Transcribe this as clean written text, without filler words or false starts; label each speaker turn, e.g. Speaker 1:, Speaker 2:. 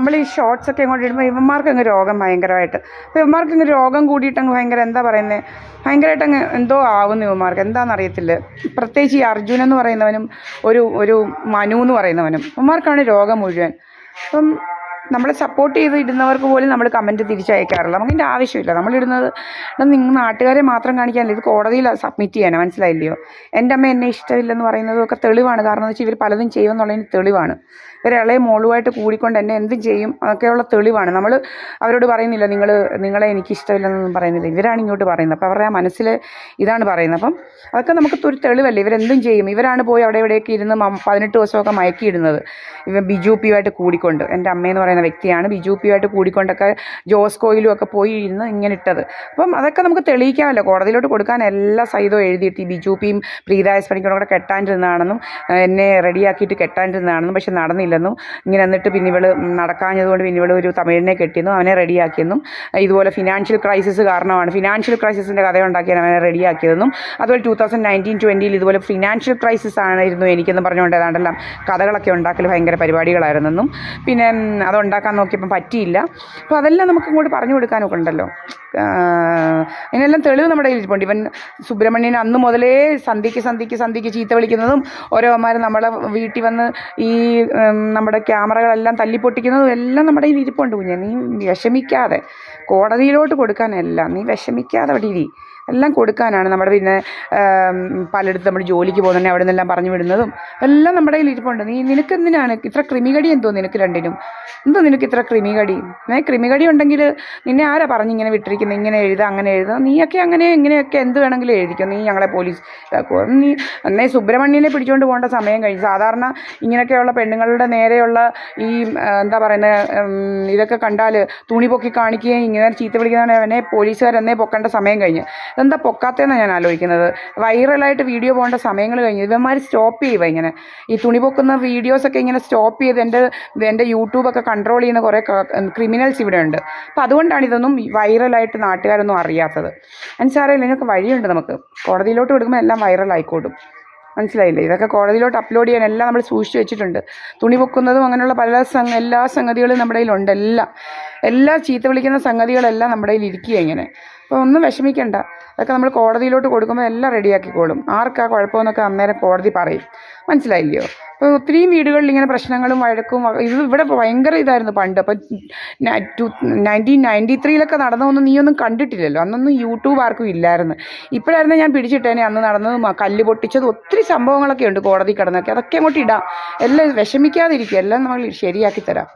Speaker 1: നമ്മൾ ഈ ഷോർട്സൊക്കെ അങ്ങോട്ട് ഇടുമ്പോൾ ഇവന്മാർക്ക് അങ്ങ് രോഗം ഭയങ്കരമായിട്ട്. അപ്പോൾ ഇവന്മാർക്ക് അങ്ങ് രോഗം കൂടിയിട്ട് അങ്ങ് ഭയങ്കര എന്താ പറയുന്നത്, ഭയങ്കരമായിട്ട് അങ്ങ് എന്തോ ആവുന്നു ഇവന്മാർക്ക്, എന്താണെന്നറിയത്തില്ല. പ്രത്യേകിച്ച് ഈ അർജുൻ എന്ന് പറയുന്നവനും ഒരു മനു എന്ന് പറയുന്നവനും, ഇവന്മാർക്കാണ് രോഗം മുഴുവൻ. അപ്പം നമ്മളെ സപ്പോർട്ട് ചെയ്ത് ഇടുന്നവർക്ക് പോലും നമ്മൾ കമൻറ്റ് തിരിച്ചയക്കാറില്ല. നമുക്കിൻ്റെ ആവശ്യമില്ല. നമ്മളിടുന്നത് നിങ്ങൾ നാട്ടുകാരെ മാത്രം കാണിക്കാനില്ല, ഇത് കോടതിയിൽ സബ്മിറ്റ് ചെയ്യാനാണ്, മനസ്സിലായില്ലയോ? എൻ്റെ അമ്മ എന്നെ ഇഷ്ടമില്ലെന്ന് പറയുന്നതൊക്കെ തെളിവാണ്. കാരണം എന്ന് വെച്ചാൽ ഇവർ പലതും ചെയ്യുമെന്നുള്ളതിന് തെളിവാണ്. ഇവർ ഇളയ മോളുമായിട്ട് കൂടിക്കൊണ്ട് എന്നെ എന്തും ചെയ്യും, അതൊക്കെയുള്ള തെളിവാണ്. നമ്മൾ അവരോട് പറയുന്നില്ല നിങ്ങളെ എനിക്ക് ഇഷ്ടമില്ലെന്നൊന്നും പറയുന്നില്ല, ഇവരാണ് ഇങ്ങോട്ട് പറയുന്നത്. അപ്പോൾ അവരുടെ ആ മനസ്സിൽ ഇതാണ് പറയുന്നത്. അപ്പം അതൊക്കെ നമുക്ക് ഒരു തെളിവല്ലേ, ഇവരെന്തും ചെയ്യും. ഇവരാണ് പോയി അവിടെ ഇവിടെയൊക്കെ ഇരുന്ന് 18 ദിവസമൊക്കെ മയക്കിയിടുന്നത്, ഇവ ബിജു പിയുമായിട്ട് കൂടിക്കൊണ്ട്. എൻ്റെ അമ്മയെന്ന് പറയുന്ന വ്യക്തിയാണ് ബിജു പിയുമായിട്ട് കൂടിക്കൊണ്ടൊക്കെ ജോസ്കോയിലും ഒക്കെ പോയി ഇരുന്ന് ഇങ്ങനെ ഇട്ടത്. അപ്പം അതൊക്കെ നമുക്ക് തെളിയിക്കാമല്ലോ, കോടതിയിലോട്ട് കൊടുക്കാൻ എല്ലാ സഹിതവും എഴുതിയിട്ട് ഈ ബിജു പിയും പ്രീതായസ് പണിക്കോടും കൂടെ കെട്ടാണ്ടിരുന്നതാണെന്നും എന്നെ റെഡിയാക്കിയിട്ട് കെട്ടാണ്ടിരുന്നതാണെന്നും പക്ഷെ നടന്നില്ലെന്നും, ഇങ്ങനെ എന്നിട്ട് പിന്നെ ഇവൾ നടക്കാഞ്ഞതുകൊണ്ട് പിന്നെ ഇവൾ ഒരു തമിഴിനെ കെട്ടിയെന്നും അവനെ റെഡിയാക്കിയെന്നും, ഇതുപോലെ ഫിനാൻഷ്യൽ ക്രൈസിസ് കാരണമാണ്, ഫിനാൻഷ്യൽ ക്രൈസിസിൻ്റെ കഥയുണ്ടാക്കിയാണ് അവനെ റെഡിയാക്കിയതെന്നും, അതുപോലെ 2019-20 ഇതുപോലെ ഫിനാൻഷ്യൽ ക്രൈസിസ് ആയിരുന്നു എനിക്കെന്ന് പറഞ്ഞുകൊണ്ട് ഏതാണ്ടെല്ലാം കഥകളൊക്കെ ഉണ്ടാക്കൽ ഭയങ്കര പരിപാടികളായിരുന്നെന്നും, പിന്നെ അതുണ്ടാക്കാൻ നോക്കിയപ്പം പറ്റിയില്ല. അപ്പോൾ അതെല്ലാം നമുക്ക് ഇങ്ങോട്ട് പറഞ്ഞു കൊടുക്കാനൊക്കെ ഉണ്ടല്ലോ. അതിനെല്ലാം തെളിവ് നമ്മുടെ കയ്യിലിരിപ്പുണ്ട്. ഇവൻ സുബ്രഹ്മണ്യൻ അന്ന് മുതലേ സന്ധ്യയ്ക്ക് ചീത്ത വിളിക്കുന്നതും ഓരോമാർ നമ്മളെ വീട്ടിൽ വന്ന് ഈ നമ്മുടെ ക്യാമറകളെല്ലാം തല്ലിപ്പൊട്ടിക്കുന്നതും എല്ലാം നമ്മുടെ കയ്യിൽ ഇരിപ്പുണ്ട്. കുഞ്ഞെ, നീ വിഷമിക്കാതെ, കോടതിയിലോട്ട് കൊടുക്കാനല്ല, നീ വിഷമിക്കാതെ അവിടെ ഇരി, എല്ലാം കൊടുക്കാനാണ്. നമ്മുടെ പിന്നെ പലയിടത്ത് നമ്മൾ ജോലിക്ക് പോകുന്നുണ്ടെങ്കിൽ അവിടെ നിന്നെല്ലാം പറഞ്ഞു വിടുന്നതും എല്ലാം നമ്മുടെ കയ്യിൽ ഇരിപ്പുണ്ട്. നിനക്കെന്തിനാണ് ഇത്ര ക്രിമികടി? എന്തോ നിനക്ക് രണ്ടിനും, എന്തോ നിനക്ക് ഇത്ര ക്രിമികടി? ക്രിമികടി ഉണ്ടെങ്കിൽ നിന്നെ ആരാ പറഞ്ഞിങ്ങനെ വിട്ടിരിക്കുന്നത്, ഇങ്ങനെ എഴുതുക അങ്ങനെ എഴുതുക, നീയൊക്കെ അങ്ങനെ ഇങ്ങനെയൊക്കെ എന്ത് വേണമെങ്കിലും എഴുതിക്കും, നീ ഞങ്ങളെ പോലീസ് ഇതാക്കുമോ? നീ എന്നേ സുബ്രഹ്മണ്യനെ പിടിച്ചുകൊണ്ട് പോകേണ്ട സമയം കഴിഞ്ഞു. സാധാരണ ഇങ്ങനെയൊക്കെയുള്ള പെണ്ണുങ്ങളുടെ നേരെയുള്ള ഈ എന്താ പറയുന്നത്, ഇതൊക്കെ കണ്ടാൽ തുണി പൊക്കി കാണിക്കുകയും ഇങ്ങനെ ചീത്ത വിളിക്കുന്നതാണ് അവനെ പോലീസുകാരെന്നേ പൊക്കേണ്ട സമയം കഴിഞ്ഞ്. എന്താ പൊക്കാത്തതെന്നാണ് ഞാൻ ആലോചിക്കുന്നത്. വൈറലായിട്ട് വീഡിയോ പോകേണ്ട സമയങ്ങൾ കഴിഞ്ഞു. ഇവന്മാർ സ്റ്റോപ്പ് ചെയ്യുക, ഇങ്ങനെ ഈ തുണി പൊക്കുന്ന വീഡിയോസൊക്കെ ഇങ്ങനെ സ്റ്റോപ്പ് ചെയ്ത് എൻ്റെ യൂട്യൂബൊക്കെ കൺട്രോൾ ചെയ്യുന്ന കുറേ ക്രിമിനൽസ് ഇവിടെ ഉണ്ട്. അപ്പോൾ അതുകൊണ്ടാണ് ഇതൊന്നും വൈറലായിട്ട് നാട്ടുകാരൊന്നും അറിയാത്തത്. മനസ്സിലായില്ല, ഇതിനൊക്കെ വഴിയുണ്ട്. നമുക്ക് കോടതിയിലോട്ട് കൊടുക്കുമ്പോൾ എല്ലാം വൈറലായിക്കോട്ടും, മനസ്സിലായില്ലേ? ഇതൊക്കെ കോടതിയിലോട്ട് അപ്ലോഡ് ചെയ്യാൻ എല്ലാം നമ്മൾ സൂക്ഷിച്ച് വെച്ചിട്ടുണ്ട്. തുണി പൊക്കുന്നതും അങ്ങനെയുള്ള പല എല്ലാ സംഗതികളും നമ്മുടെ കയ്യിലുണ്ട്. എല്ലാ ചീത്ത വിളിക്കുന്ന സംഗതികളെല്ലാം നമ്മുടെ കയ്യിൽ ഇരിക്കുക ഇങ്ങനെ. അപ്പോൾ ഒന്നും വിഷമിക്കണ്ട, അതൊക്കെ നമ്മൾ കോടതിയിലോട്ട് കൊടുക്കുമ്പോൾ എല്ലാം റെഡിയാക്കിക്കോളും. ആർക്കാ കുഴപ്പമെന്നൊക്കെ അന്നേരം കോടതി പറയും, മനസ്സിലായില്ലയോ? അപ്പോൾ ഒത്തിരിയും വീടുകളിൽ ഇങ്ങനെ പ്രശ്നങ്ങളും വഴക്കും ഇത് ഇവിടെ ഭയങ്കര ഇതായിരുന്നു പണ്ട്. അപ്പം 1993 നടന്നതൊന്നും നീയൊന്നും കണ്ടിട്ടില്ലല്ലോ, അന്നൊന്നും യൂട്യൂബ് ആർക്കും ഇല്ലായിരുന്നു. ഇപ്പോഴായിരുന്നു ഞാൻ പിടിച്ചിട്ടേനെ അന്ന് നടന്നതും കല്ല് പൊട്ടിച്ചത് ഒത്തിരി സംഭവങ്ങളൊക്കെ ഉണ്ട് കോടതി കിടന്നൊക്കെ, അതൊക്കെ അങ്ങോട്ട് ഇടാം. എല്ലാം വിഷമിക്കാതിരിക്കുക, എല്ലാം നമ്മൾ ശരിയാക്കി തരാം.